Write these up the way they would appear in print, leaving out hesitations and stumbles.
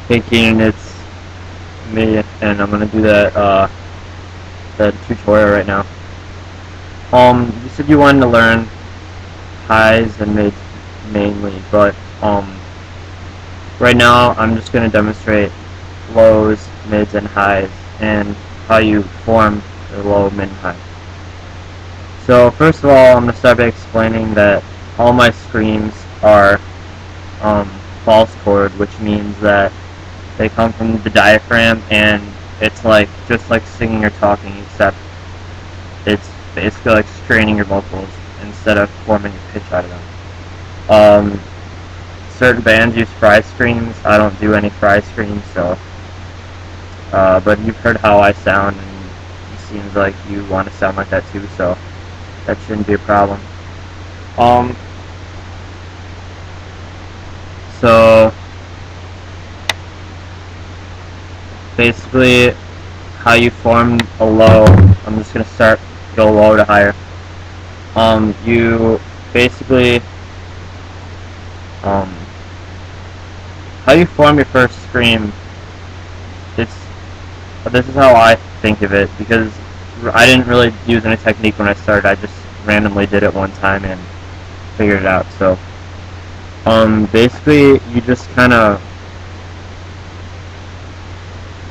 Hey Keenan, it's me, and I'm gonna do that tutorial right now. You said you wanted to learn highs and mids mainly, but right now I'm just gonna demonstrate lows, mids, and highs, and how you form the low, mid, and high. So first of all, I'm gonna start by explaining that all my screams are um, false chord, which means that they come from the diaphragm, and it's like just like singing or talking, except it's basically like straining your vocals instead of forming a pitch out of them. Um, Certain bands use fry screams. I don't do any fry screams, so. But you've heard how I sound, and it seems like you want to sound like that too, so that shouldn't be a problem. Um, so basically, how you form a low. I'm just gonna start go low to higher. You basically um, how you form your first scream. It's This is how I think of it, because I didn't really use any technique when I started. I just randomly did it one time and figured it out. So basically, you just kind of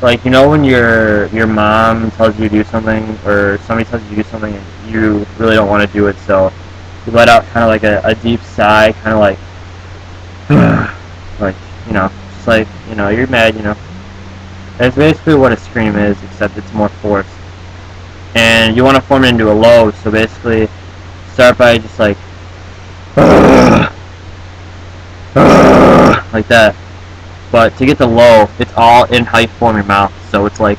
like, when your mom tells you to do something, or somebody tells you to do something and you really don't want to do it, so you let out kind of like a deep sigh, kind of like like, just like, you're mad. That's basically what a scream is, except it's more forced. And you want to form it into a low, so basically start by just like like that. But to get the low, it's all in how you form your mouth. So it's like,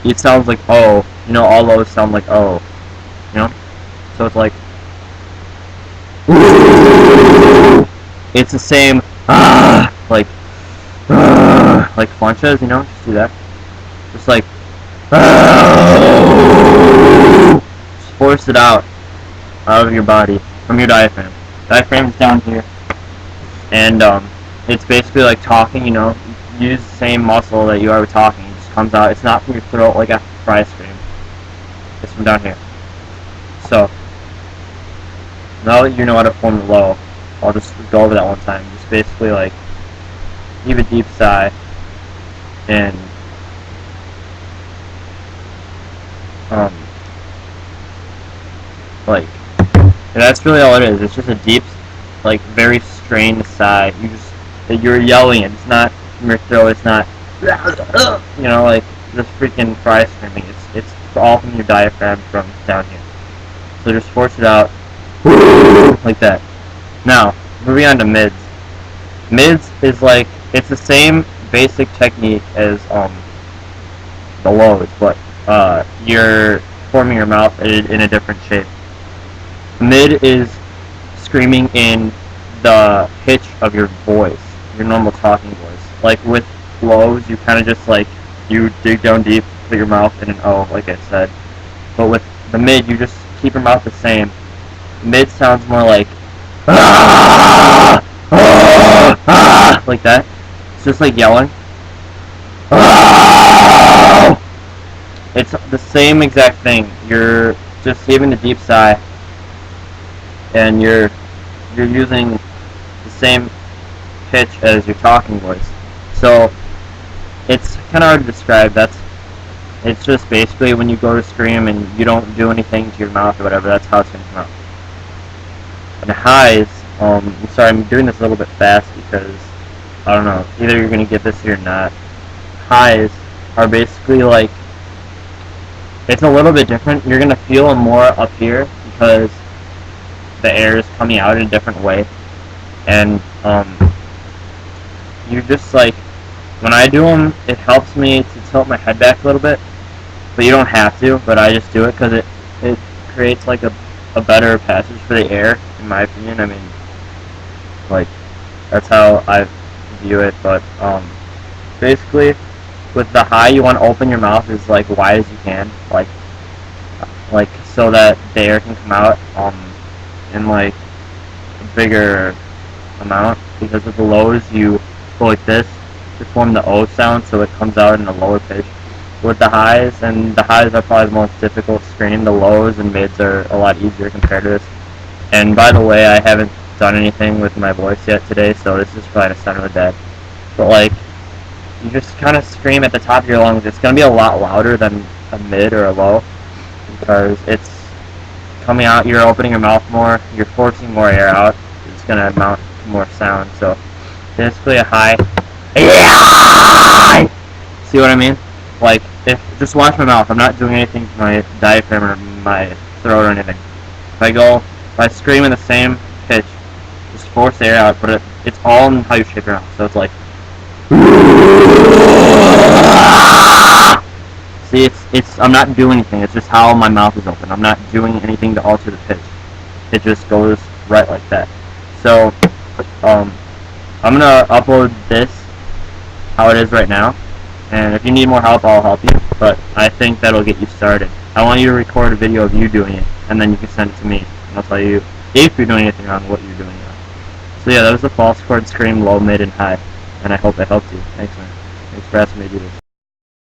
it sounds like oh, all lows sound like oh, So it's like it's the same like Funches, just do that. Just like just force it out of your body from your diaphragm. Diaphragm is down here, and it's basically like talking. You use the same muscle that you are with talking. It just comes out. It's not from your throat like a fry scream. It's from down here. So now that you know how to form the low, I'll just go over that one time. Just basically like give a deep sigh and like, and that's really all it is. It's just a deep, like, very strained sigh. You're yelling it. It's not from your throat. It's not like this freaking fry screaming. It's all from your diaphragm from down here. So just force it out like that. Now moving on to mids. Mids is like, it's the same basic technique as the lows, but you're forming your mouth in a different shape. Mid is screaming in the pitch of your voice, your normal talking voice. Like with lows, you kind of just like, you dig down deep, put your mouth in an O, like I said. But with the mid, you just keep your mouth the same. Mid sounds more like like that. It's just like yelling. It's the same exact thing. You're just giving a deep sigh, and you're using the same pitch as your talking voice. So it's kind of hard to describe. It's just basically when you go to scream and you don't do anything to your mouth or whatever, that's how it's going to come out. And highs, I'm sorry, I'm doing this a little bit fast because, I don't know, either you're going to get this or you're not. Highs are basically like, it's a little bit different. You're going to feel them more up here because the air is coming out in a different way. And you just like, when I do them, it helps me to tilt my head back a little bit. But you don't have to, but I just do it because it creates like a better passage for the air, in my opinion. I mean, like, that's how I view it. But basically, with the high, you want to open your mouth as like wide as you can, like so that the air can come out in like a bigger amount. Because with the lows, you go like this, to form the O sound, so it comes out in a lower pitch with the highs, and the highs are probably the most difficult to screen. The lows and mids are a lot easier compared to this. And by the way, I haven't done anything with my voice yet today, so this is probably the center of the dead. But like, you just kind of scream at the top of your lungs. It's going to be a lot louder than a mid or a low, because it's coming out, you're opening your mouth more, you're forcing more air out, it's going to amount to more sound. So basically a high, see what I mean? Like, just watch my mouth. I'm not doing anything to my diaphragm or my throat or anything. If I scream in the same pitch, just force air out, but it's all in how you shape your mouth. So it's like, see, I'm not doing anything. It's just how my mouth is open. I'm not doing anything to alter the pitch. It just goes right like that. So, I'm gonna upload this how it is right now. And if you need more help, I'll help you. But I think that'll get you started. I want you to record a video of you doing it, and then you can send it to me, and I'll tell you if you're doing anything wrong, what you're doing wrong. So yeah, that was the false chord scream, low, mid, and high. And I hope that helped you. Thanks, man. Thanks for asking me to do this.